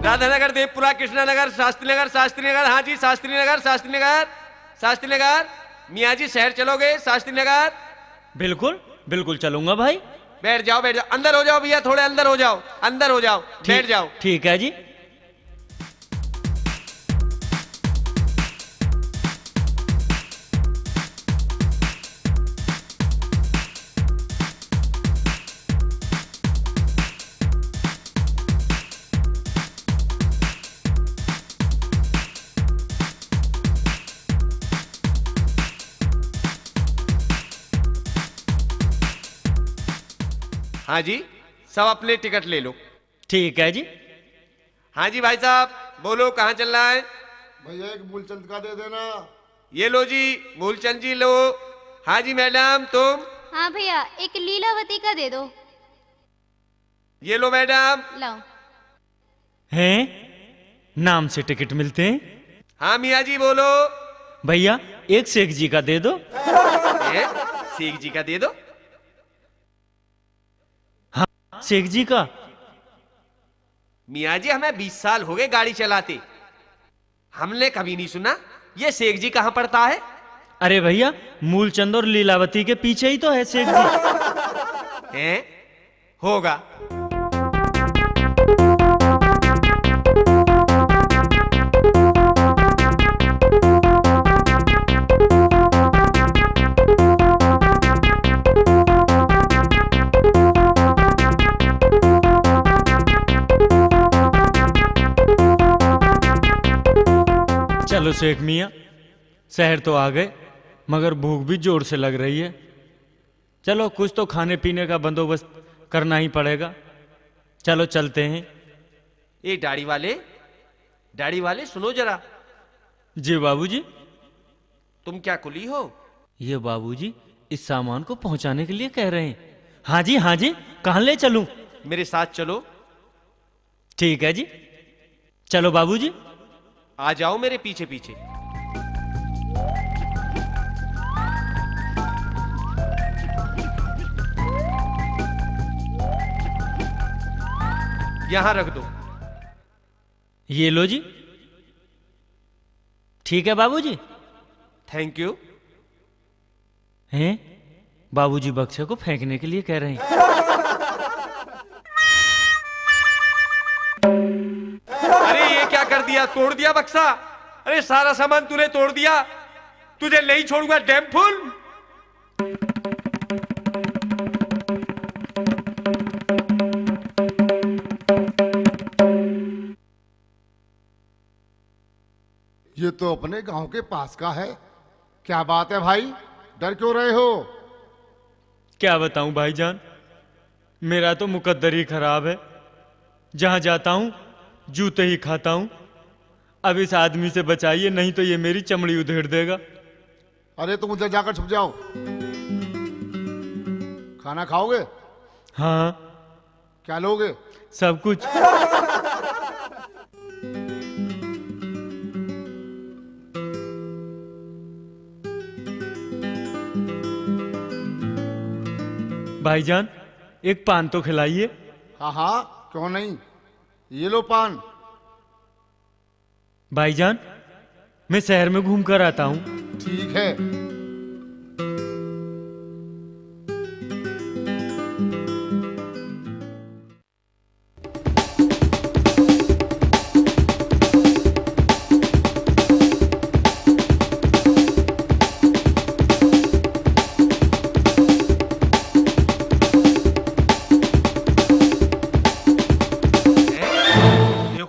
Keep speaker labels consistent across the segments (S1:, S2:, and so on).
S1: राधानगर, देवपुरा, कृष्णानगर, शास्त्री नगर, शास्त्री नगर। हाँ जी, शास्त्री नगर, शास्त्री नगर, शास्त्री नगर। मियाँ जी शहर चलोगे? शास्त्री नगर।
S2: बिल्कुल बिल्कुल चलूंगा भाई।
S1: बैठ जाओ, बैठ जाओ, अंदर हो जाओ भैया, थोड़े अंदर हो जाओ, अंदर हो जाओ, बैठ जाओ।
S2: ठीक है जी।
S1: हाँ जी, सब अपने टिकट ले लो।
S2: ठीक है जी।
S1: हाँ जी भाई साहब, बोलो कहाँ चल रहा है?
S3: भैया एक मूलचंद का दे देना।
S1: ये लो जी, मूलचंद जी लो। हाँ जी मैडम, तुम?
S4: हाँ भैया, एक लीलावती का दे दो।
S1: ये लो मैडम।
S4: लाओ।
S2: हैं? नाम से टिकट मिलते हैं?
S1: हाँ मियाँ जी बोलो।
S2: भैया एक शेख जी का दे दो।
S1: शेख जी का दे दो।
S2: शेख जी का?
S1: मियाँ जी हमें 20 साल हो गए गाड़ी चलाते, हमने कभी नहीं सुना ये शेख जी कहाँ पड़ता है।
S2: अरे भैया मूलचंद और लीलावती के पीछे ही तो है शेख जी।
S1: हैं? होगा।
S2: चलो शेख मियाँ, शहर तो आ गए मगर भूख भी जोर से लग रही है। चलो कुछ तो खाने पीने का बंदोबस्त करना ही पड़ेगा। चलो चलते हैं।
S1: ये दाढ़ी वाले सुनो जरा।
S2: जी बाबूजी।
S1: तुम क्या कुली हो?
S2: ये बाबूजी इस सामान को पहुंचाने के लिए कह रहे हैं। हाँ जी हाँ जी, कहाँ ले चलूं?
S1: मेरे साथ चलो।
S2: ठीक है जी, चलो बाबूजी।
S1: आ जाओ मेरे पीछे पीछे। यहां रख दो।
S2: ये लो जी। ठीक है बाबूजी।
S1: Thank you.
S2: हैं? बाबूजी बक्से को फेंकने के लिए कह रहे हैं।
S1: अरे ये क्या कर दिया? तोड़ दिया बक्सा? अरे सारा सामान तूने तोड़ दिया, तुझे नहीं छोड़ूंगा डैम फुल।
S3: ये तो अपने गांव के पास का है। क्या बात है भाई, डर क्यों रहे हो?
S2: क्या बताऊं भाईजान, मेरा तो मुकद्दर ही खराब है। जहां जाता हूं जूते ही खाता हूं। अब इस आदमी से बचाइए, नहीं तो ये मेरी चमड़ी उधेड़ देगा।
S3: अरे तुम उधर जाकर छुप जाओ। खाना खाओगे?
S2: हाँ।
S3: क्या लोगे?
S2: सब कुछ। भाईजान एक पान तो खिलाइए।
S3: हाँ हाँ, क्यों नहीं, ये लो पान।
S2: भाईजान मैं शहर में घूम कर आता हूं।
S3: ठीक है।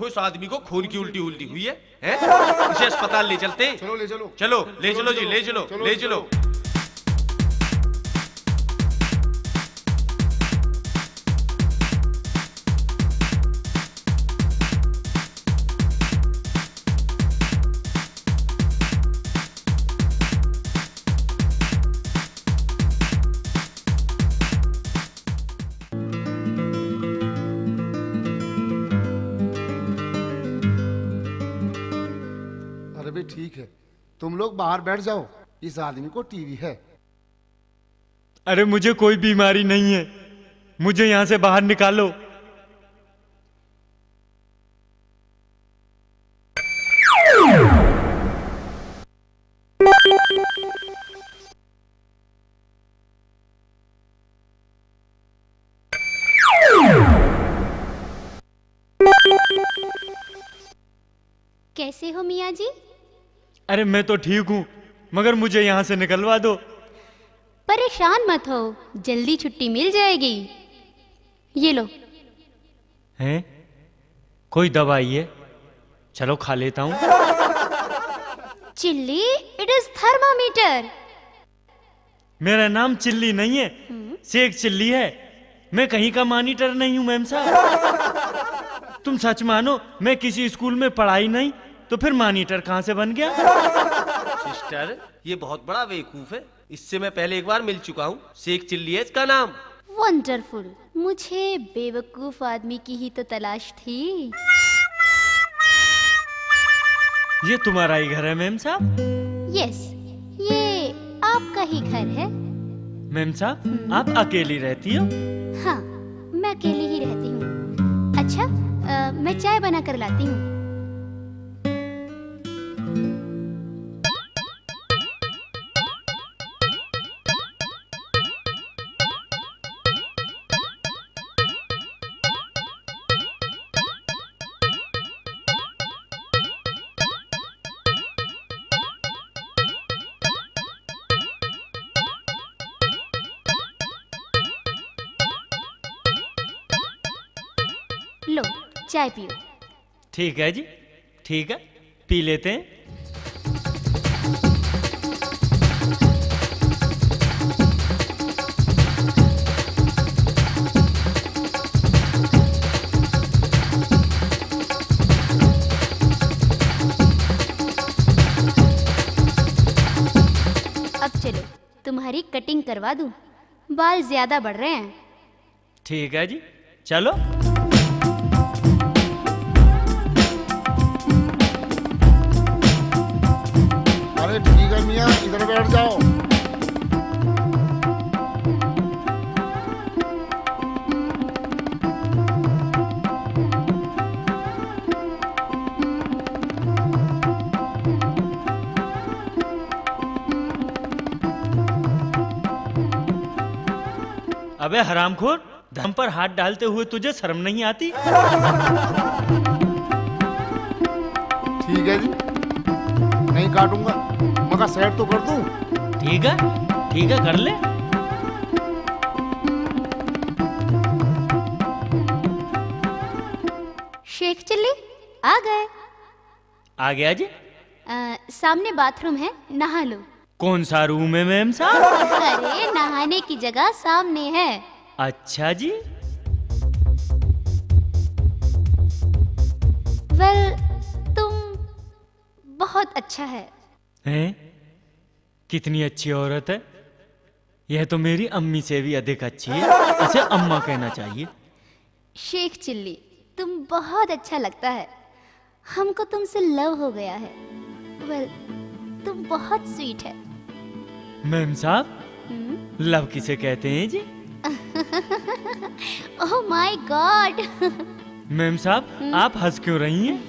S1: इस आदमी को खून की उल्टी उल्टी हुई है, हैं? इसे अस्पताल ले चलते हैं।
S3: चलो ले चलो।
S1: चलो ले चलो जी, ले चलो, ले चलो।
S3: अरे ठीक है, तुम लोग बाहर बैठ जाओ, इस आदमी को टीवी है।
S2: अरे मुझे कोई बीमारी नहीं है, मुझे यहां से बाहर निकालो।
S4: कैसे हो मियाँ जी?
S2: अरे मैं तो ठीक हूँ, मगर मुझे यहाँ से निकलवा दो।
S4: परेशान मत हो, जल्दी छुट्टी मिल जाएगी। ये लो।
S2: हैं? कोई दवाई है? चलो खा लेता हूँ।
S4: Chilli, it is thermometer.
S2: मेरा नाम चिल्ली नहीं है, शेख चिल्ली है। मैं कहीं का मॉनिटर नहीं हूँ मैम साहब। तुम सच मानो मैं किसी स्कूल में पढ़ाई नहीं, तो फिर मॉनिटर कहाँ से बन गया?
S1: सिस्टर, ये बहुत बड़ा बेवकूफ है। इससे मैं पहले एक बार मिल चुका हूँ। शेख चिल्ली है इसका नाम।
S4: वंडरफुल। मुझे बेवकूफ आदमी की ही तो तलाश थी।
S2: ये तुम्हारा ही घर है मैम साहब?
S4: यस, ये आपका ही घर है।
S2: मैम साहब, आप अकेली रहती हो?
S4: हाँ, मैं अकेली ही रहती हूँ। अच्छा, मैं चाय बना कर लाती हूँ। लो, चाय पियो।
S2: ठीक है जी, ठीक है, पी लेते हैं।
S4: अब चलो, तुम्हारी कटिंग करवा दूं। बाल ज्यादा बढ़ रहे हैं।
S2: ठीक है जी, चलो।
S3: अरे ठीक है मियाँ, इधर बैठ जाओ।
S2: अबे हरामखोर, धम पर हाथ डालते हुए तुझे शर्म नहीं आती?
S3: ठीक है जी, नहीं काटूंगा, मगर सेट तो कर दूं।
S2: ठीक है, ठीक है, कर ले।
S4: शेख चिल्ली, आ गए।
S2: आ गया जी।
S4: सामने बाथरूम है, नहा लो।
S2: कौन सा रूम है मैम साहब?
S4: अरे, नहाने की जगह सामने है।
S2: अच्छा जी।
S4: वेल, तुम बहुत अच्छा है।
S2: हैं? कितनी अच्छी औरत है। यह तो मेरी अम्मी से भी अधिक अच्छी है। इसे अम्मा कहना चाहिए।
S4: शेख चिल्ली, तुम बहुत अच्छा लगता है। हमको तुमसे लव हो गया है। वेल, तुम बहुत स्वीट है।
S2: मैम साहब, लव किसे कहते हैं जी?
S4: Oh my god.
S2: मैम साहब, आप हंस क्यों रही हैं?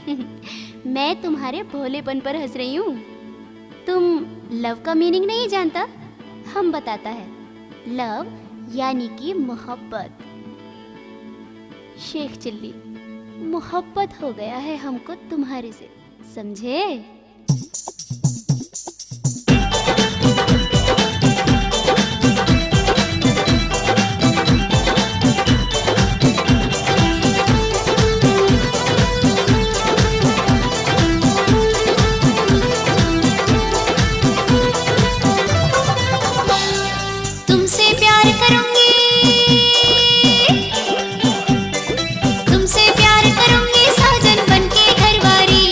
S4: मैं तुम्हारे भोलेपन पर हंस रही हूँ। तुम लव का मीनिंग नहीं जानता? हम बताता है। लव यानी कि मोहब्बत। शेख चिल्ली, मोहब्बत हो गया है हमको तुम्हारे से, समझे?
S5: तुमसे प्यार करूंगी, तुमसे प्यार करूंगी साजन बनके घरवारी।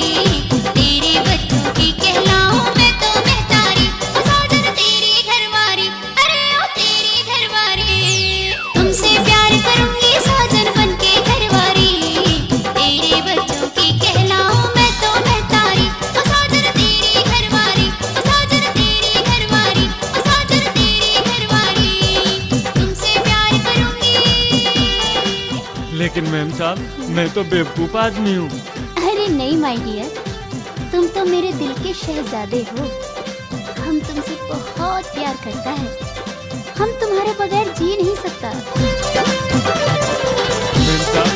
S5: तेरे बच्चों की कहलाऊं मैं तो महतारी। ओ साजन तेरी घरवारी, अरे ओ तेरी घरवारी। तुमसे प्यार करूंगी साजन बनके घरवारी। तेरे बच्चों की कहलाऊं मैं तो महतारी। ओ साजन तेरी घरवारी, ओ साजन तेरी घरवारी, ओ साजन तेरी घरवारी। तुमसे प्यार करूंगी।
S2: लेकिन मैम साहब, मैं तो बेवकूफ आदमी हूँ।
S4: अरे नहीं माय डियर, तुम तो मेरे दिल के शहजादे हो। हम तुमसे बहुत प्यार करता है। हम तुम्हारे बगैर जी नहीं सकता।
S2: मैम साहब,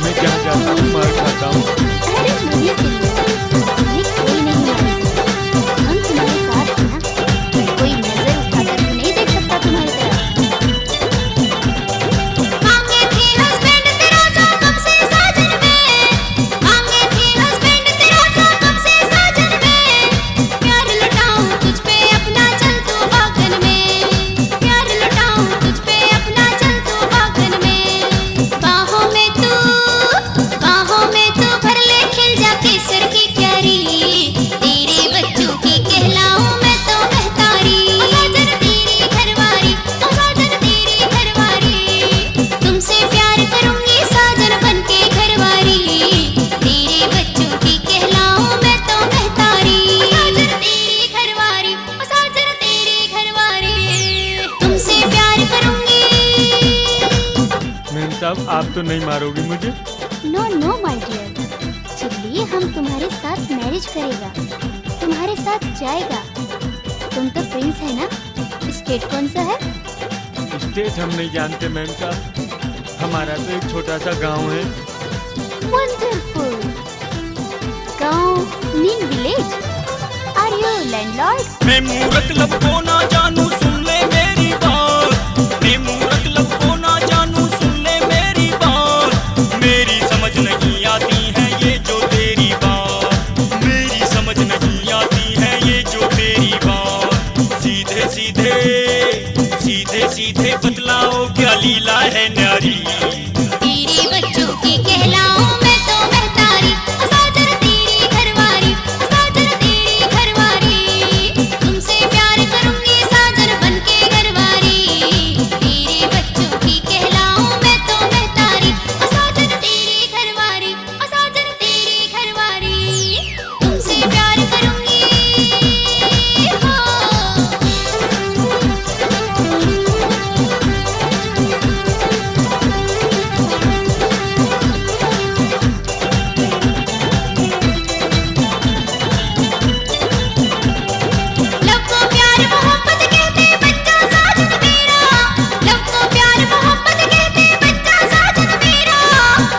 S2: मैं जहाँ जाता हूँ मार खाता आप तो नहीं मारोगी मुझे?
S4: नो नो माय डियर, चिल्ली हम तुम्हारे साथ मैरिज करेगा, तुम्हारे साथ जाएगा। तुम तो प्रिंस है ना? स्टेट कौन सा है?
S2: स्टेट हम नहीं जानते मैम साहब, हमारा तो एक छोटा सा गांव है।
S4: वंडरफुल। गांव mean village. Are you landlord?
S6: मैं मूर्ख लब को ना जानू, सुन ले मेरी बात। मैं मूर्ख लब को ना जानू, सुन ले मेरी बात। मेरी समझ नहीं आती है ये जो तेरी बात, मेरी समझ नहीं आती है ये जो तेरी बात। सीधे सीधे सीधे सीधे बतलाओ क्या लीला है न्यारी।
S5: तेरे बच्चों की कहलाऊं मैं तो महतारी, साजन तेरी घरवारी, साजन तेरी घरवारी। तुमसे प्यार करूंगी साजन बनके घरवारी। तेरे बच्चों की कहलाऊं मैं तो महतारी, साजन तेरी घरवारी, साजन तेरी घरवारी। तुमसे प्यार करूंगी हो। लब को प्यार मोहब्बत कहते बच्चा साजन मेरा, लब को प्यार मोहब्बत कहते बच्चा साजन मेरा।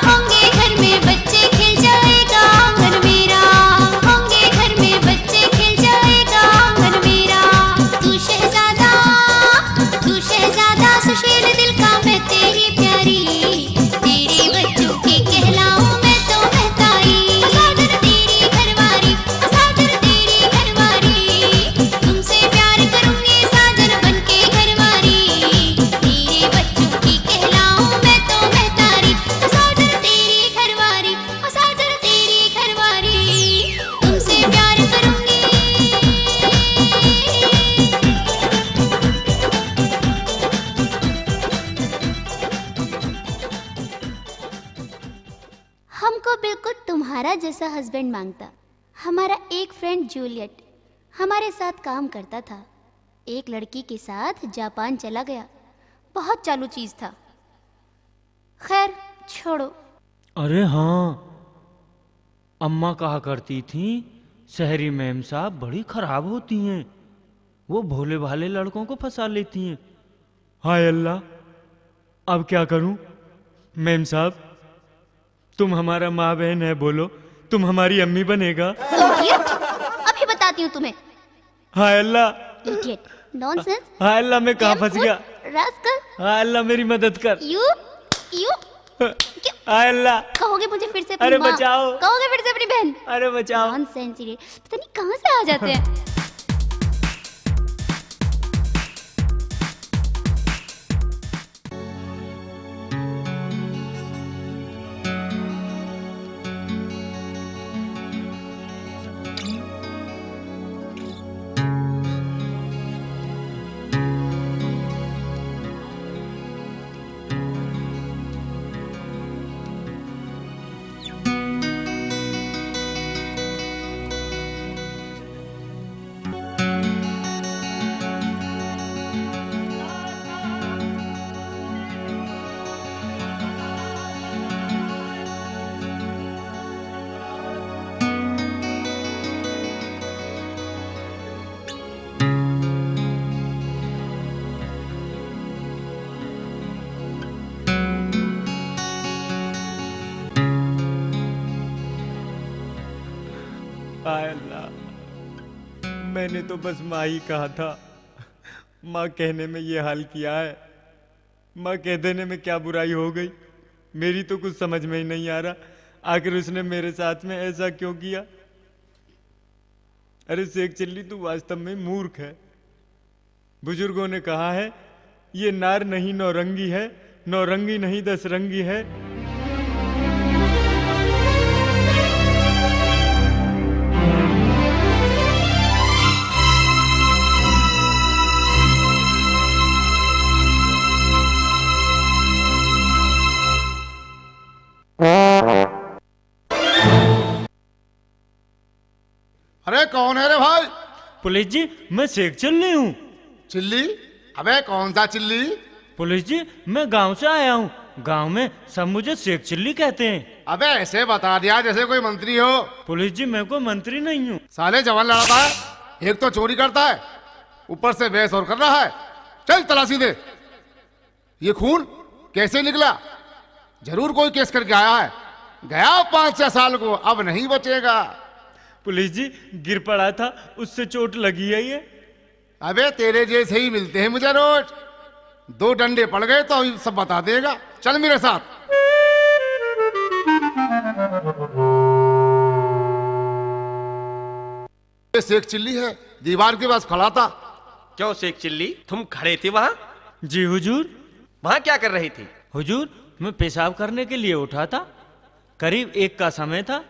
S5: होंगे घर में बच्चे खिल जाएगा घर मेरा, होंगे घर में बच्चे खिल जाएगा घर मेरा। तू शहजादा सुशील दिल का मैं तेरी प्यारी। तेरे बच्चों की कहलाऊं मैं तो महतारी, साजन तेरी घरवारी, साजन तेरी घरवारी। तुमसे प्यार करूंगी साजन बनके घरवारी। तेरे बच्चों की कहलाऊं मैं तो महतारी, साजन तेरी घरवारी, साजन तेरी घरवारी। तुमसे प्यार करूंगी।
S4: हमको बिल्कुल तुम्हारा जैसा हस्बैंड मांगता। हमारा एक फ्रेंड जूलियट हमारे साथ काम करता था, एक लड़की के साथ जापान चला गया। बहुत चालू चीज था। खैर छोड़ो।
S2: अरे हाँ, अम्मा कहा करती थी शहरी मैम साहब बड़ी खराब होती हैं, वो भोले भाले लड़कों को फंसा लेती हैं। हाय अल्लाह, अब क्या करूं? मैम साहब तुम हमारा माँ बहन है, बोलो तुम हमारी अम्मी बनेगा?
S4: इडियट, अभी बताती हूँ तुम्हें।
S2: हाय अल्लाह,
S4: इडियट, नॉनसेंस,
S2: हाय अल्लाह मैं कहाँ फंस गया?
S4: रास्कल,
S2: हाय अल्लाह मेरी मदद कर।
S4: यू
S2: हाय अल्लाह,
S4: कहोगे मुझे फिर से अपनी
S2: अरे
S4: माँ?
S2: बचाओ।
S4: कहोगे फिर से अपनी बहन?
S2: अरे बचाओ।
S4: नॉनसेंस इडियट, पता नहीं कहाँ से आ जाते हैं।
S2: हाय अल्लाह, मैंने तो बस माँ ही कहा था, माँ कहने में ये हाल किया है। माँ कह देने में क्या बुराई हो गई? मेरी तो कुछ समझ में ही नहीं आ रहा, आखिर उसने मेरे साथ में ऐसा क्यों किया? अरे शेख चिल्ली तू वास्तव में मूर्ख है। बुजुर्गों ने कहा है ये नार नहीं नौरंगी है, नौरंगी नहीं 10 रंगी है।
S3: अरे कौन है रे भाई?
S2: पुलिस जी मैं शेख चिल्ली हूँ।
S3: चिल्ली? अबे कौन सा चिल्ली?
S2: पुलिस जी मैं गांव से आया हूँ, गांव में सब मुझे शेख चिल्ली कहते हैं।
S3: अबे ऐसे बता दिया जैसे कोई मंत्री हो।
S2: पुलिस जी, मैं कोई मंत्री नहीं हूँ।
S3: साले जवान लड़ाता है, एक तो चोरी करता है, ऊपर से बहस और कर रहा है। चल तलाशी दे। ये खून कैसे निकला? जरूर कोई केस करके आया है। गया 5-6 साल को, अब नहीं बचेगा।
S2: पुलिस जी, गिर पड़ा था, उससे चोट लगी है ये।
S3: अबे तेरे जैसे ही मिलते हैं मुझे रोज। 2 डंडे पड़ गए तो अभी सब बता देगा। चल मेरे साथ। ये शेख चिल्ली है, दीवार के पास खड़ा था।
S1: क्यों शेख चिल्ली, तुम खड़े थे वहां?
S2: जी हुजूर।
S1: वहां क्या कर रहे थे?
S2: हुजूर, मैं पेशाब करने के लिए उठा था। करीब 1 का समय था।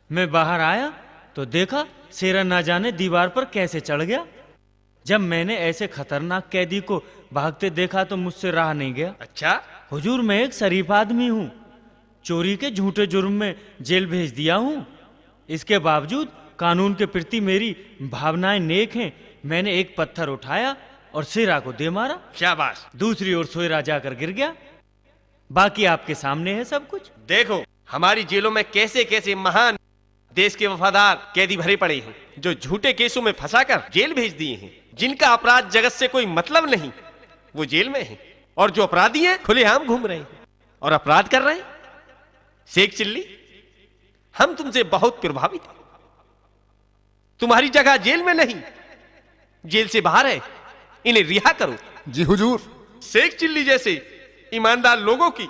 S2: मैं बाहर आया तो देखा शेरा ना जाने दीवार पर कैसे चढ़ गया। जब मैंने ऐसे खतरनाक कैदी को भागते देखा तो मुझसे रहा नहीं गया।
S1: अच्छा,
S2: हुजूर, मैं एक शरीफ आदमी हूँ। चोरी के झूठे जुर्म में जेल भेज दिया हूँ। इसके बावजूद कानून के प्रति मेरी भावनाएं नेक हैं। मैंने एक पत्थर उठाया और शेरा को दे मारा।
S1: शाबाश।
S2: दूसरी ओर शेरा जाकर गिर गया। बाकी आपके सामने है सब कुछ।
S1: देखो हमारी जेलों में कैसे कैसे महान देश के वफादार कैदी भरे पड़े हैं, जो झूठे केसों में फंसाकर जेल भेज दिए हैं। जिनका अपराध जगत से कोई मतलब नहीं, वो जेल में हैं। और जो अपराधी हैं खुलेआम घूम रहे हैं और अपराध कर रहे हैं। शेख चिल्ली, हम तुमसे बहुत प्रभावित हैं। तुम्हारी जगह जेल में नहीं, जेल से बाहर है। इन्हें रिहा करो।
S3: जी हुजूर।
S1: शेख चिल्ली जैसे ईमानदार लोगों की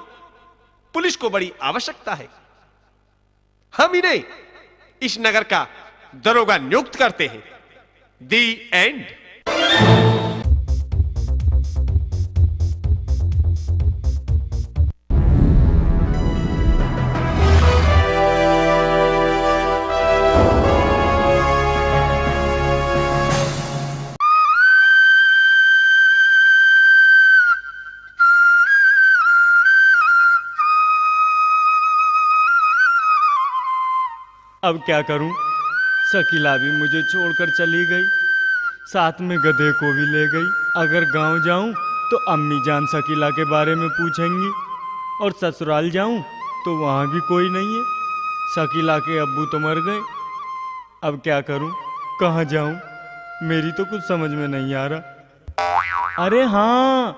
S1: पुलिस को बड़ी आवश्यकता है। हम इन्हें इस नगर का दरोगा नियुक्त करते हैं। दी एंड।
S2: अब क्या करूं? शकीला भी मुझे छोड़कर चली गई, साथ में गधे को भी ले गई। अगर गांव जाऊं तो अम्मी जान शकीला के बारे में पूछेंगी, और ससुराल जाऊं तो वहां भी कोई नहीं है। शकीला के अब्बू तो मर गए। अब क्या करूं? कहां जाऊं? मेरी तो कुछ समझ में नहीं आ रहा। अरे हाँ,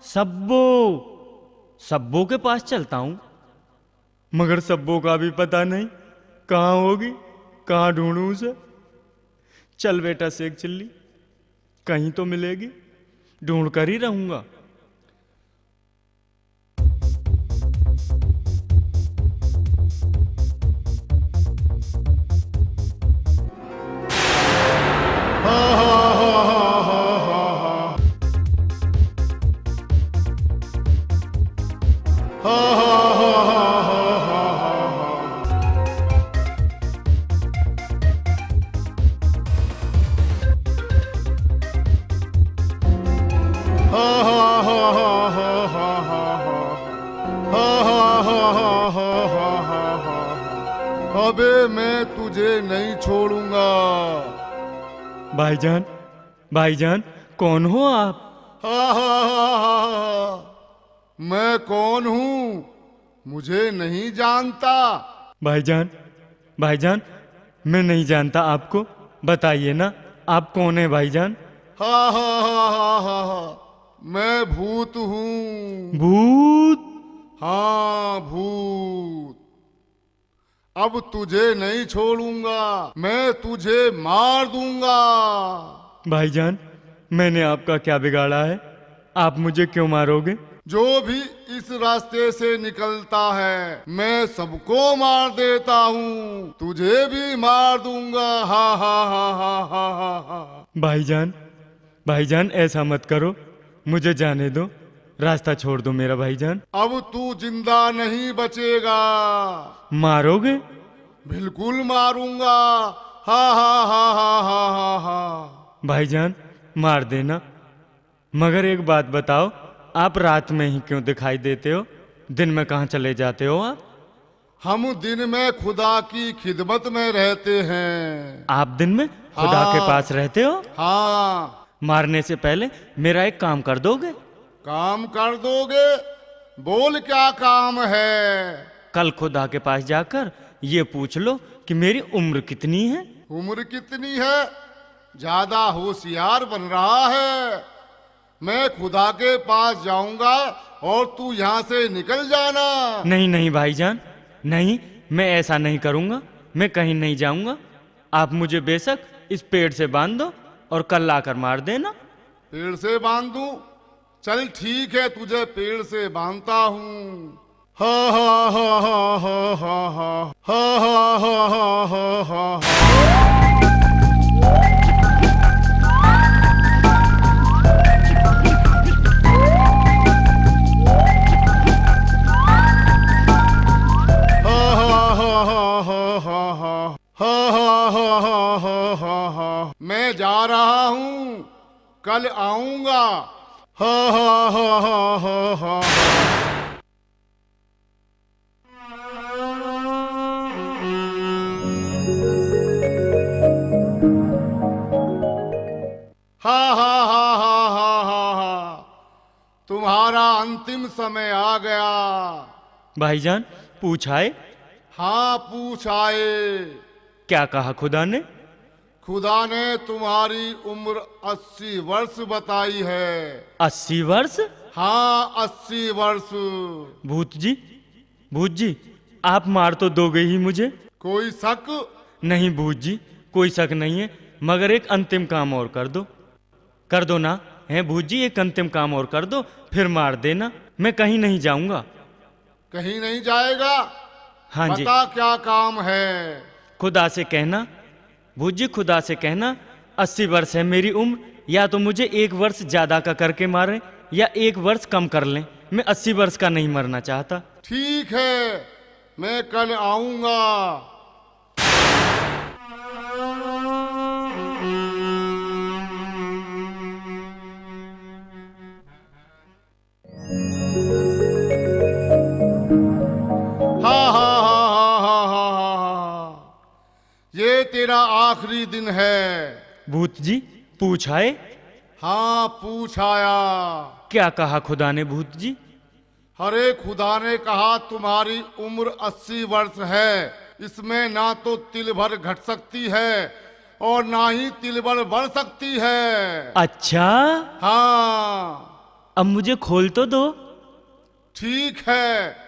S2: सब्बो के पास चलता हूं, मगर सब्बो का भी पता नहीं कहाँ होगी, कहाँ ढूंढूं उसे। चल बेटा शेख चिल्ली, कहीं तो मिलेगी, ढूंढ कर ही रहूंगा।
S3: अबे मैं तुझे नहीं छोड़ूंगा।
S2: भाईजान, भाईजान, कौन हो आप?
S3: मैं कौन हूँ मुझे नहीं जानता?
S2: भाईजान, भाईजान, मैं नहीं जानता आपको। बताइए ना, आप कौन है भाईजान?
S3: मैं भूत हूँ।
S2: भूत?
S3: हाँ भूत। अब तुझे नहीं छोड़ूंगा, मैं तुझे मार दूंगा।
S2: भाईजान, मैंने आपका क्या बिगाड़ा है? आप मुझे क्यों मारोगे?
S3: जो भी इस रास्ते से निकलता है मैं सबको मार देता हूँ, तुझे भी मार दूंगा। हा हा हा हा हा हा हा।
S2: भाईजान, भाईजान, ऐसा मत करो, मुझे जाने दो, रास्ता छोड़ दो मेरा भाईजान।
S3: अब तू जिंदा नहीं बचेगा।
S2: मारोगे?
S3: बिल्कुल मारूंगा। हा हा हा हा हा हा हा।
S2: भाईजान, मार देना, मगर एक बात बताओ, आप रात में ही क्यों दिखाई देते हो? दिन में कहाँ चले जाते हो आप?
S3: हम दिन में खुदा की खिदमत में रहते हैं।
S2: आप दिन में खुदा
S3: हाँ।
S2: के पास रहते हो?
S3: हाँ।
S2: मारने से पहले मेरा एक काम कर दोगे?
S3: काम कर दोगे बोल क्या काम है?
S2: कल खुदा के पास जाकर ये पूछ लो कि मेरी उम्र कितनी है।
S3: उम्र कितनी है? ज्यादा होशियार बन रहा है। मैं खुदा के पास जाऊंगा और तू यहाँ से निकल जाना।
S2: नहीं नहीं भाईजान, नहीं, मैं ऐसा नहीं करूंगा। मैं कहीं नहीं जाऊंगा। आप मुझे बेशक इस पेड़ से बांध दो और कल लाकर मार देना।
S3: पेड़ से बांध दूं? चल ठीक है, तुझे पेड़ से बांधता हूँ। हा हा हा हा हा हा हा हा हा हा हा हा। मैं जा रहा हूँ, कल आऊंगा। हा हा हा हा हा हा। हा हा हा हा हा हा हा। तुम्हारा अंतिम समय आ गया।
S2: भाईजान पूछाए?
S3: हाँ, पूछ आए।
S2: क्या कहा खुदा ने?
S3: खुदा ने तुम्हारी उम्र 80 वर्ष बताई है।
S2: 80 वर्ष?
S3: हाँ, 80 वर्ष।
S2: भूत जी, भूत जी, आप मार तो दोगे ही मुझे?
S3: कोई शक?
S2: नहीं भूत जी, कोई शक नहीं है, मगर एक अंतिम काम और कर दो ना। है भूत जी, एक अंतिम काम और कर दो, फिर मार देना। मैं कहीं नहीं जाऊंगा।
S3: कहीं नहीं जाएगा?
S2: हाँ जी।
S3: बता क्या काम है?
S2: खुदा से कहना, भूत जी, खुदा से कहना 80 वर्ष है मेरी उम्र, या तो मुझे 1 वर्ष ज्यादा का करके मारें या 1 वर्ष कम कर लें। मैं 80 वर्ष का नहीं मरना चाहता।
S3: ठीक है, मैं कल आऊंगा। हा हा हा हा हा हा हा। ये तेरा आखिरी दिन है।
S2: भूत जी पूछाए?
S3: हाँ, पूछ आया।
S2: क्या कहा खुदा ने भूत जी?
S3: अरे खुदा ने कहा तुम्हारी उम्र 80 वर्ष है। इसमें ना तो तिल भर घट सकती है और ना ही तिल भर बढ़ सकती है।
S2: अच्छा,
S3: हाँ,
S2: अब मुझे खोल तो दो।
S3: ठीक है।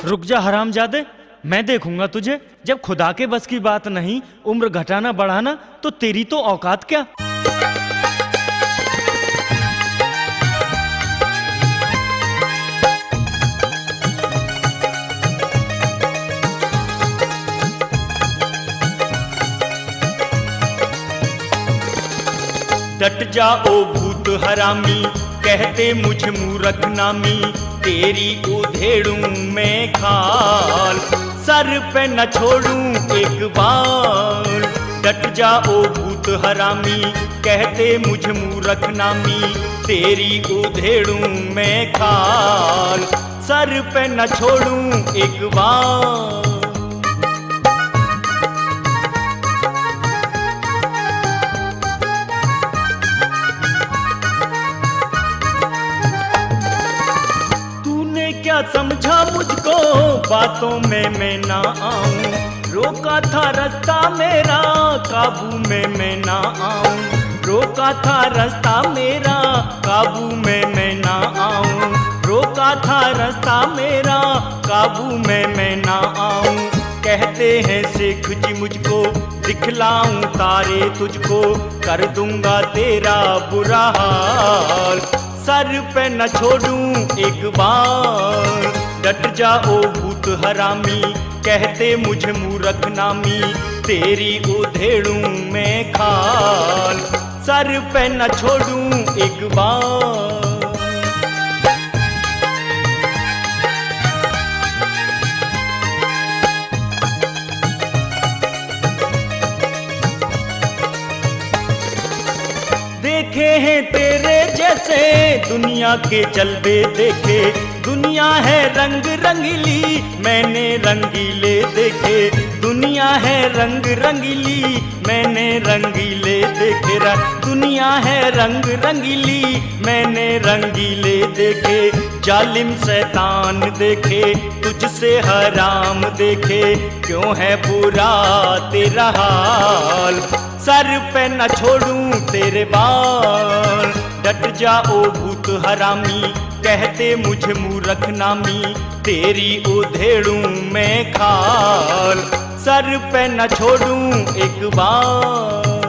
S2: रुक जा हरामजादे, मैं देखूंगा तुझे। जब खुदा के बस की बात नहीं उम्र घटाना बढ़ाना, तो तेरी तो औकात क्या। डट जाओ भूत हरामी, कहते मुझे मूर्ख नामी, तेरी उधेड़ूं मैं खाल, सर पे न छोड़ूं एक बाल। डट जाओ भूत हरामी, कहते मुझे मूर्ख नामी, तेरी उधेड़ूं मैं खाल, सर पे न छोड़ूं एक बाल। क्या समझा मुझको, बातों में मैं ना आऊं, रोका था रास्ता मेरा, काबू में मैं ना आऊं, रोका था रास्ता मेरा, काबू में मैं ना आऊं, रोका था रास्ता मेरा, काबू में मैं ना आऊं। कहते हैं शेख जी मुझको, दिखलाऊं तारे तुझको, कर दूंगा तेरा बुरा हाल, सर पे न छोड़ूं एक बार। डट जाओ भूत हरामी, कहते मुझे मूर्ख नामी, तेरी उधेड़ूं मैं खाल, सर पे न छोड़ूं एक बार। देखे हैं तेरे जैसे दुनिया के जलवे देखे, दुनिया है रंग रंगीली, मैंने रंगीले देखे, दुनिया दुनिया है रंग रंगीली, मैंने रंगीले देखे रा। दुनिया है रंग रंगीली, मैंने रंगीले देखे। जालिम शैतान देखे, तुझसे हराम देखे, क्यों है बुरा तेरा हाल। सर पे न छोड़ूं तेरे बाल, डट जाओ भूत हरामी, कहते मुझे मूर्ख नामी, तेरी उधेड़ूं मैं खाल। सर पे न छोड़ूं एक बार।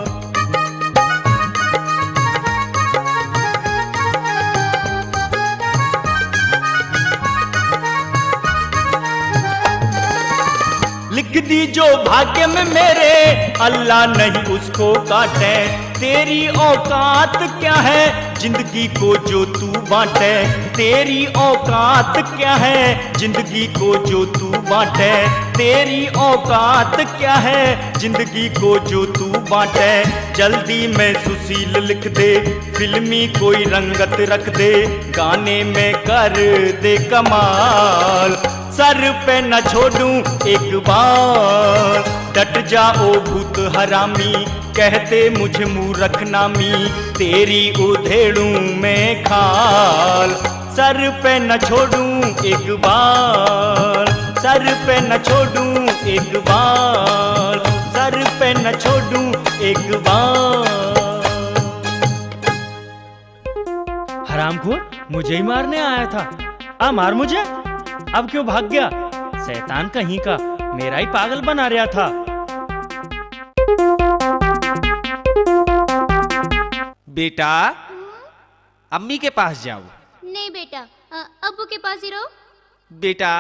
S2: लिख दी जो भाग्य में मेरे, अल्लाह नहीं उसको काटे। तेरी औकात क्या है जिंदगी को जो तू बांटे। तेरी औकात क्या है जिंदगी को जो तू बांटे। तेरी औकात क्या है जिंदगी को जो तू बांटे। जल्दी में सुशील लिख दे, फिल्मी कोई रंगत रख दे, गाने में कर दे कमाल। सर पे न छोड़ूं एक बार, डट जाओ भूत हरामी, कहते मुझे मूर्ख नामी, तेरी उधेड़ूं मैं खाल। सर पे न छोड़ूं एक बार, सर पे न छोड़ूं एक बार, सर पे न छोड़ूं एक बार। हरामखोर मुझे ही मारने आया था, आ मार मुझे। अब क्यों भाग गया? शैतान कहीं का, मेरा ही पागल बना रहा था।
S1: बेटा, अम्मी के पास जाओ।
S4: नहीं बेटा, अब्बू के पास ही रहो।
S1: बेटा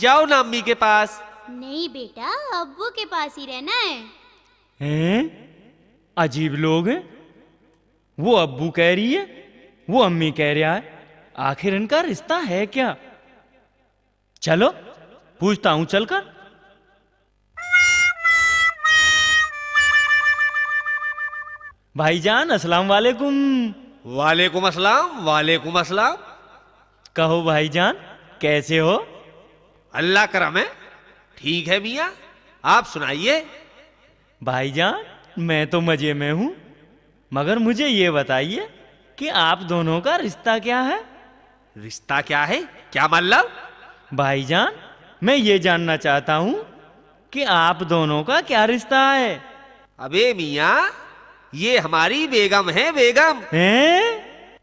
S1: जाओ ना अम्मी के पास।
S4: नहीं बेटा, अब्बू के पास ही रहना है।
S2: हैं? अजीब लोग हैं। वो अब्बू कह रही है, वो अम्मी कह रहा है। आखिर इनका रिश्ता है क्या? चलो पूछता हूं चलकर। भाईजान अस्सलाम वालेकुम।
S1: वालेकुम अस्सलाम, वालेकुम अस्सलाम।
S2: कहो भाईजान, कैसे हो?
S1: अल्लाह करम है, ठीक है मियाँ, आप सुनाइए।
S2: भाईजान मैं तो मजे में हूं, मगर मुझे ये बताइए कि आप दोनों का रिश्ता क्या है?
S1: रिश्ता क्या है? क्या मतलब?
S2: भाईजान मैं ये जानना चाहता हूं कि आप दोनों का क्या रिश्ता है?
S1: अबे मियाँ, ये हमारी बेगम है, बेगम,
S2: हैं?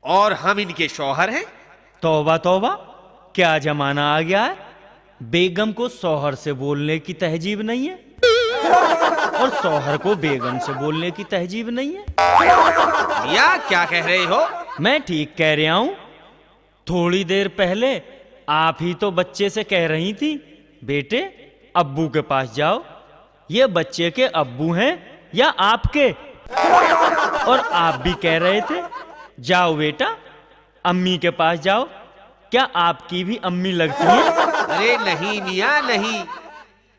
S1: और हम इनके शौहर हैं।
S2: तौबा तौबा, क्या जमाना आ गया है। बेगम को शौहर से बोलने की तहजीब नहीं है, और शौहर को बेगम से बोलने की तहजीब नहीं है।
S1: मियाँ क्या कह रहे हो?
S2: मैं ठीक कह रहा हूं। थोड़ी देर पहले आप ही तो बच्चे से कह रही थी, बेटे अब्बू के पास जाओ। ये बच्चे के अब्बू हैं या आपके? और आप भी कह रहे थे, जाओ बेटा अम्मी के पास जाओ। क्या आपकी भी अम्मी लगती है?
S1: अरे नहीं मियाँ नहीं,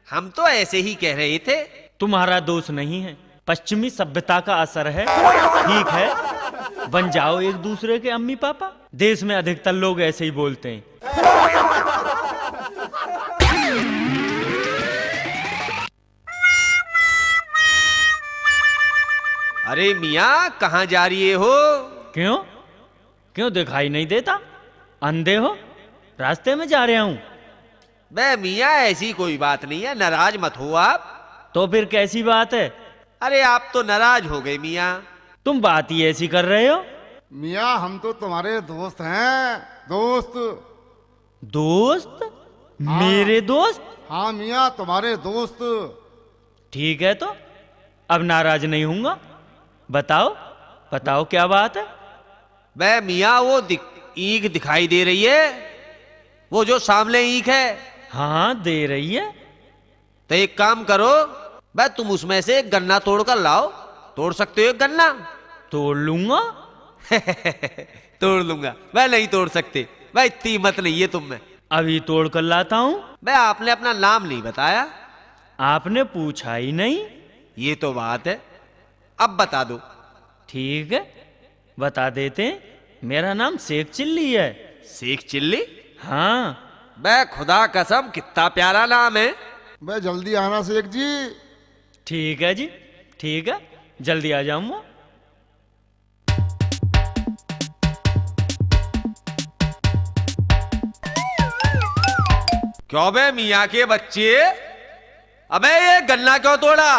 S1: हम तो ऐसे ही कह रहे थे।
S2: तुम्हारा दोष नहीं है, पश्चिमी सभ्यता का असर है। ठीक है, बन जाओ एक दूसरे के अम्मी पापा। देश में अधिकतर लोग ऐसे ही बोलते हैं।
S1: अरे मियाँ कहाँ जा रही हो?
S2: क्यों क्यों दिखाई नहीं देता? अंधे हो? रास्ते में जा रहा हूं।
S1: बे मियाँ ऐसी कोई बात नहीं है, नाराज मत हो आप।
S2: तो फिर कैसी बात है?
S1: अरे आप तो नाराज हो गए मियाँ।
S2: तुम बात ही ऐसी कर रहे हो।
S3: मियाँ हम तो तुम्हारे दोस्त हैं, दोस्त।
S2: दोस्त? मेरे दोस्त?
S3: हाँ मियाँ, तुम्हारे दोस्त।
S2: ठीक है, तो अब नाराज नहीं हूंगा। बताओ बताओ क्या बात है?
S1: बे मियाँ वो ईख दिखाई दे रही है, वो जो सामने ईख है।
S2: हाँ दे रही है।
S1: तो एक काम करो, बे तुम उसमें से एक गन्ना तोड़ कर लाओ। तोड़ सकते हो एक गन्ना?
S2: तोड़ लूंगा।
S1: तोड़ लूंगा? मैं नहीं तोड़ सकते भाई, इतनी हिम्मत नहीं है तुम में।
S2: अभी तोड़ कर लाता हूं।
S1: बे आपने अपना नाम नहीं बताया।
S2: आपने पूछा ही नहीं।
S1: ये तो बात है, अब बता दो।
S2: ठीक है, बता देते हैं। मेरा नाम शेख चिल्ली है।
S1: शेख चिल्ली?
S2: हाँ।
S1: बे खुदा कसम कितना प्यारा नाम है।
S3: मैं जल्दी आना शेख जी।
S2: ठीक है जी, ठीक है, जल्दी आ जाऊंगा।
S1: क्यों बे मियाँ के बच्चे, अबे ये गन्ना क्यों तोड़ा?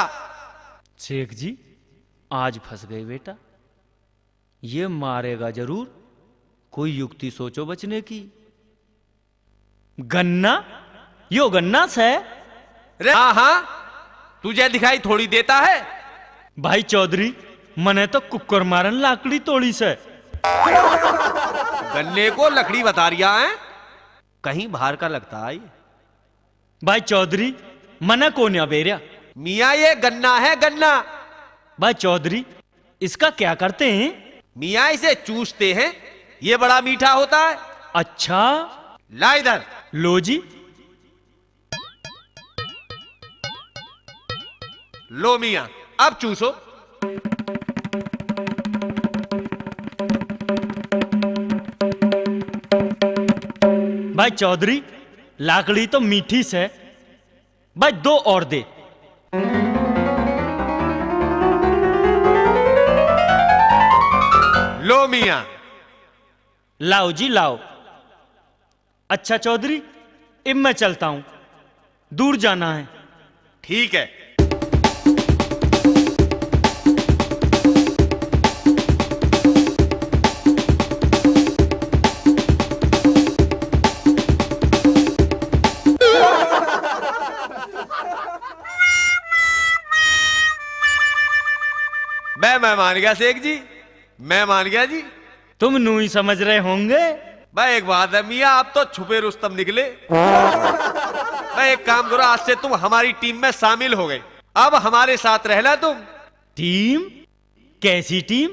S2: शेख जी, आज फंस गए बेटा। ये मारेगा जरूर, कोई युक्ति सोचो बचने की। गन्ना, यो गन्ना से।
S1: रे हाँ हाँ, तुझे दिखाई थोड़ी देता है।
S2: भाई चौधरी, मने तो कुकर मारन लाकड़ी तोड़ी से।
S1: गन्ने को लकड़ी बता रिया है, कहीं बाहर का लगता है ये।
S2: भाई चौधरी, मना कौन या बेरिया?
S1: मियाँ ये गन्ना है गन्ना।
S2: भाई चौधरी, इसका क्या करते हैं?
S1: मियाँ इसे चूसते हैं, ये बड़ा मीठा होता है।
S2: अच्छा,
S1: ला इधर।
S2: लो जी।
S1: लो मियाँ, अब चूसो।
S2: भाई चौधरी, लाकड़ी तो मीठी से। भाई दो और दे।
S1: लो मियाँ।
S2: लाओ जी लाओ। अच्छा चौधरी, अब मैं चलता हूं, दूर जाना है।
S1: ठीक है। मैं मान गया शेख जी, मैं मान गया जी।
S2: तुम नू ही समझ रहे होंगे।
S1: भाई एक बात है मियाँ, आप तो छुपे रुस्तम निकले। भाई एक काम करो, आज से तुम हमारी टीम में शामिल हो गए, अब हमारे साथ रहना तुम।
S2: टीम? कैसी टीम?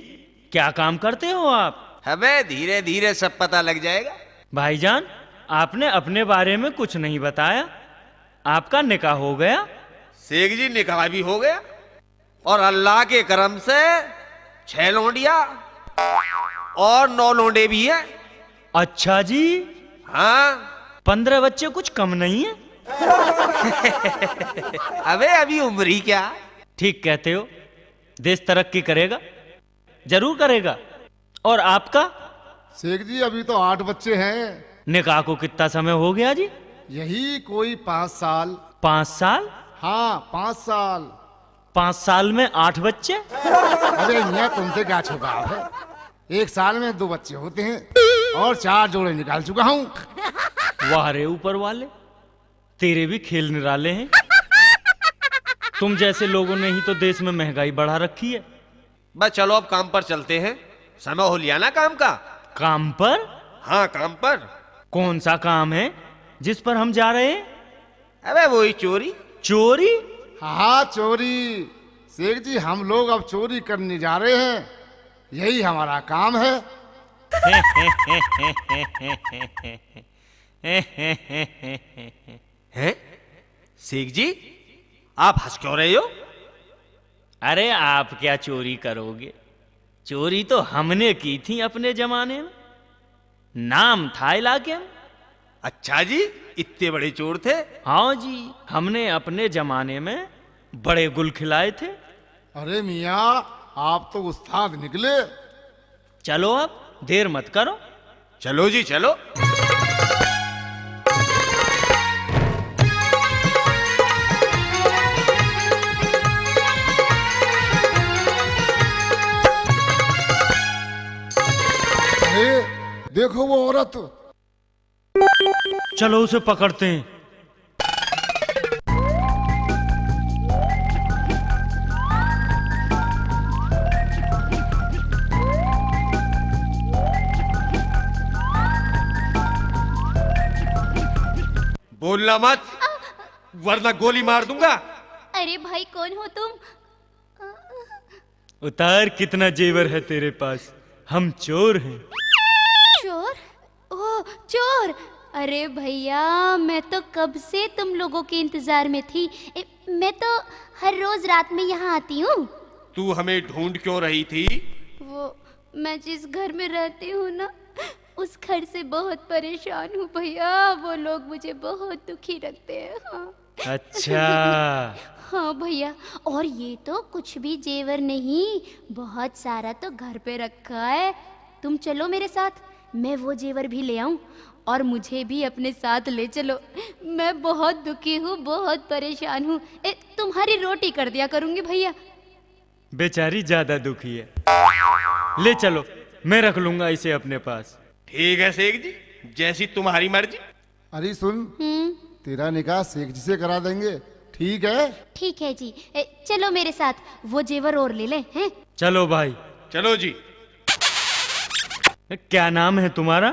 S2: क्या काम करते हो आप?
S1: हमें धीरे धीरे सब पता लग जाएगा।
S2: भाईजान, आपने अपने बारे में कुछ नहीं बताया। आपका निकाह हो गया?
S1: शेख जी निकाह भी हो गया, और अल्लाह के करम से 6 लौंडिया और 9 लौंडे भी हैं।
S2: अच्छा जी।
S1: हाँ।
S2: 15 बच्चे कुछ कम नहीं है।
S1: अबे अभी उम्र ही क्या।
S2: ठीक कहते हो, देश तरक्की करेगा, जरूर करेगा। और आपका?
S3: शेख जी अभी तो 8 बच्चे हैं।
S2: निकाह को कितना समय हो गया जी?
S3: यही कोई 5 साल।
S2: 5 साल?
S3: हाँ 5 साल।
S2: 5 साल में 8 बच्चे?
S3: अरे मियाँ तुमसे क्या छुपा है, 1 साल में 2 बच्चे होते हैं, और 4 जोड़े निकाल चुका हूँ।
S2: वाह रे ऊपर वाले, तेरे भी खेल निराले हैं। तुम जैसे लोगों ने ही तो देश में महंगाई बढ़ा रखी है।
S1: बस चलो अब काम पर चलते हैं, समय हो लिया ना काम का।
S2: काम पर?
S1: हाँ काम पर।
S2: कौन सा काम है जिस पर हम जा रहे हैं?
S1: अबे वही चोरी।
S2: चोरी?
S3: हाँ चोरी। शेख जी हम लोग अब चोरी करने जा रहे हैं, यही हमारा काम है।
S1: हैं? शेख जी आप हंस क्यों रहे हो?
S2: अरे आप क्या चोरी करोगे? चोरी तो हमने की थी अपने जमाने में, नाम था इलाके में।
S1: अच्छा जी, इतने बड़े चोर थे?
S2: हाँ जी, हमने अपने जमाने में बड़े गुल खिलाए थे।
S3: अरे मियाँ आप तो उस्ताद निकले।
S2: चलो अब देर मत करो।
S1: चलो जी चलो।
S3: अरे देखो वो औरत।
S2: चलो उसे पकड़ते हैं।
S1: बोलना मत, वरना गोली मार दूंगा।
S4: अरे भाई कौन हो तुम?
S2: उतार, कितना जेवर है तेरे पास? हम चोर हैं।
S4: चोर? ओह चोर! अरे भैया मैं तो कब से तुम लोगों के इंतजार में थी। मैं तो हर रोज रात में यहाँ आती हूँ।
S1: तू हमें ढूंढ क्यों रही थी?
S4: वो मैं जिस घर में रहती हूँ ना, उस घर से बहुत परेशान हूँ भैया। वो लोग मुझे बहुत दुखी रखते हैं। हाँ।
S2: अच्छा।
S4: हाँ भैया, और ये तो कुछ भी जेवर नहीं, बहुत सारा तो घर पे रखा है। तुम चलो मेरे साथ, मैं वो जेवर भी ले आऊं, और मुझे भी अपने साथ ले चलो। मैं बहुत दुखी हूँ, बहुत परेशान हूँ। तुम्हारी रोटी कर दिया करूंगी भैया।
S2: बेचारी ज्यादा दुखी है, ले चलो, मैं रख लूंगा इसे अपने पास।
S1: ठीक है शेख जी, जैसी तुम्हारी मर्जी।
S3: अरे सुन, तेरा निकाह शेख जी से करा देंगे, ठीक है?
S4: ठीक है जी, चलो मेरे साथ, वो जेवर और ले लें, हैं?
S2: चलो भाई।
S1: चलो जी।
S2: क्या नाम है तुम्हारा?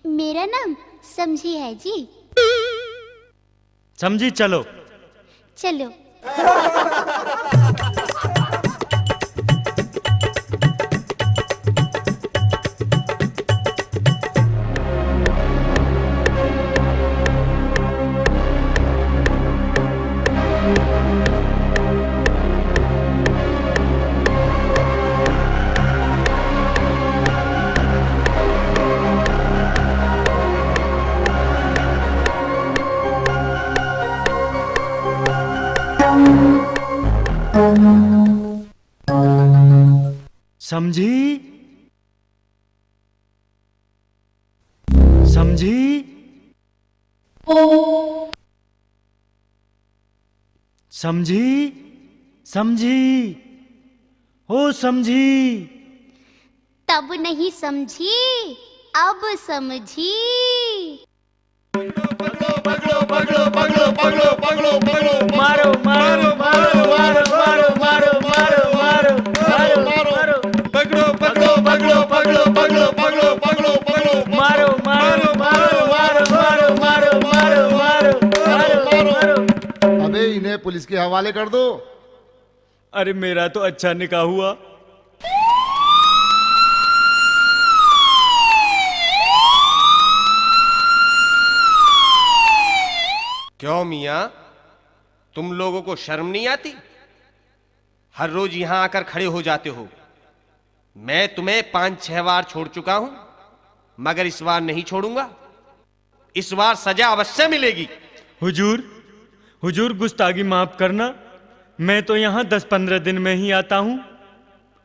S4: मेरा नाम समझी है जी।
S2: समझी, चलो।
S4: चलो।
S2: समझी, समझी, समझी, समझी, ओ समझी।
S4: तब नहीं समझी, अब समझी।
S2: मारो मारो मारो मारो मारो मारो मारो मारो मारो मारो
S1: पकड़ो पकड़ो पकड़ो पकड़ो पकड़ो पकड़ो पकड़ो पकड़ो
S2: मारो मारो मारो मारो मारो मारो मारो मारो मारो मारो।
S3: अबे इन्हें पुलिस के हवाले कर दो।
S2: अरे मेरा तो अच्छा निकाह हुआ।
S1: क्यों मियाँ, तुम लोगों को शर्म नहीं आती? हर रोज यहां आकर खड़े हो जाते हो। मैं तुम्हें 5-6 बार छोड़ चुका हूं, मगर इस बार नहीं छोड़ूंगा। इस बार सजा अवश्य मिलेगी।
S2: हुजूर, हुजूर गुस्ताखी माफ करना, मैं तो यहाँ 10-15 दिन में ही आता हूँ।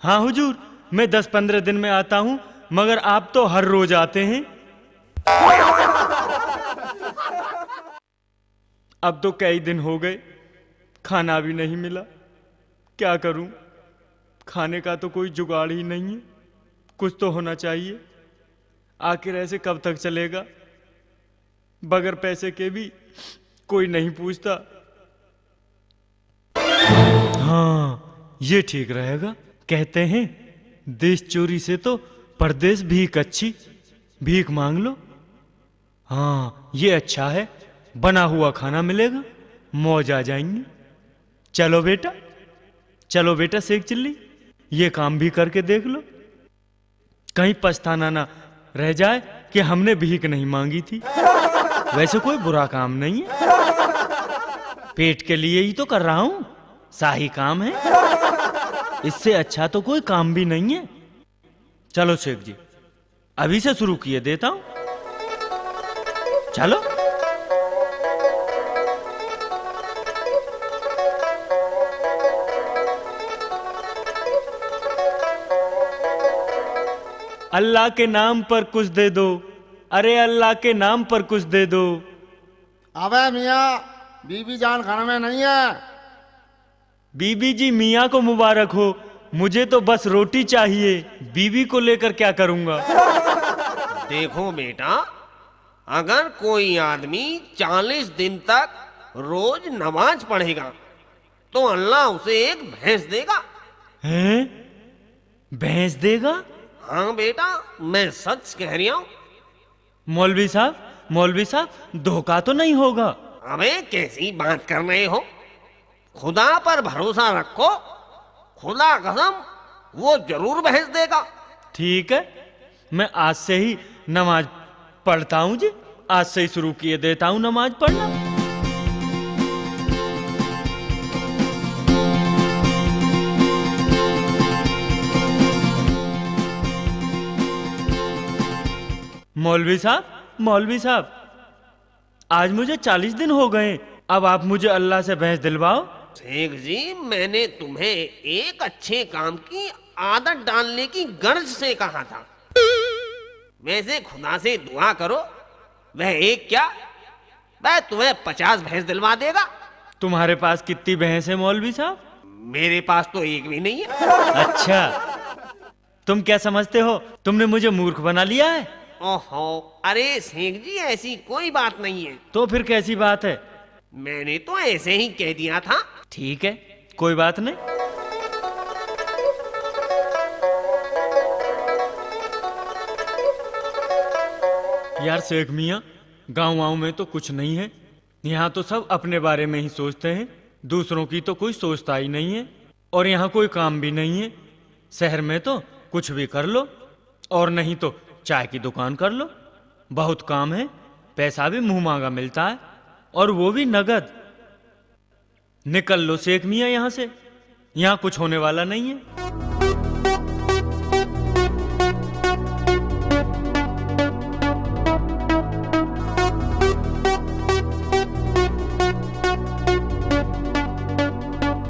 S2: हाँ हुजूर, मैं 10-15 दिन में आता हूँ, मगर आप तो हर रोज आते हैं। अब तो कई दिन हो गए, खाना भी नहीं मिला। क्या करूं? खाने का तो कोई जुगाड़ ही नहीं है। कुछ तो होना चाहिए। आखिर ऐसे कब तक चलेगा? बगैर पैसे के भी कोई नहीं पूछता। हाँ, ये ठीक रहेगा। कहते हैं देश चोरी से तो परदेश भीख अच्छी। भीख मांग लो। हाँ, ये अच्छा है। बना हुआ खाना मिलेगा, मौज आ जाएंगी। चलो बेटा, चलो बेटा शेख चिल्ली, ये काम भी करके देख लो। कहीं पछताना ना रह जाए कि हमने भीख नहीं मांगी थी। वैसे कोई बुरा काम नहीं है, पेट के लिए ही तो कर रहा हूं। शाही काम है, इससे अच्छा तो कोई काम भी नहीं है। चलो शेख जी, अभी से शुरू किए देता हूं। चलो। अल्लाह के नाम पर कुछ दे दो। अरे अल्लाह के नाम पर कुछ दे दो।
S3: अबे मियाँ, बीबी जान खाने में नहीं है।
S2: बीबी जी मियाँ को मुबारक हो, मुझे तो बस रोटी चाहिए। बीबी को लेकर क्या करूंगा?
S1: देखो बेटा, अगर कोई आदमी 40 दिन तक रोज नमाज पढ़ेगा तो अल्लाह उसे एक भैंस देगा।
S2: हैं? भैंस देगा?
S1: हाँ बेटा, मैं सच कह रही हूं।
S2: मौलवी साहब, मौलवी साहब, धोखा तो नहीं होगा?
S1: अबे कैसी बात कर रहे हो? खुदा पर भरोसा रखो, खुदा कसम वो जरूर भैंस देगा।
S2: ठीक है, मैं आज से ही नमाज पढ़ता हूँ जी। आज से ही शुरू किए देता हूँ नमाज पढ़ना। मौलवी साहब, मौलवी साहब, आज मुझे 40 दिन हो गए अब आप मुझे अल्लाह से भैंस दिलवाओ।
S1: शेख जी, मैंने तुम्हें एक अच्छे काम की आदत डालने की गर्ज से कहा था। वैसे खुदा से दुआ करो, वह एक क्या, वह तुम्हें 50 भैंस दिलवा देगा।
S2: तुम्हारे पास कितनी भैंस है मौलवी साहब?
S1: मेरे पास तो एक भी नहीं है।
S2: अच्छा, तुम क्या समझते हो, तुमने मुझे मूर्ख बना लिया है?
S1: ओहो, अरे शेख जी, ऐसी कोई बात नहीं है।
S2: तो फिर कैसी बात है?
S1: मैंने तो ऐसे ही कह दिया था।
S2: ठीक है, कोई बात नहीं। यार शेख मियाँ, गाँव में तो कुछ नहीं है। यहाँ तो सब अपने बारे में ही सोचते हैं, दूसरों की तो कोई सोचता ही नहीं है। और यहाँ कोई काम भी नहीं है। शहर में तो कुछ भी कर लो, और नहीं तो चाय की दुकान कर लो। बहुत काम है, पैसा भी मुंह मांगा मिलता है, और वो भी नगद। निकल लो शेख मियाँ यहाँ से, यहाँ कुछ होने वाला नहीं है।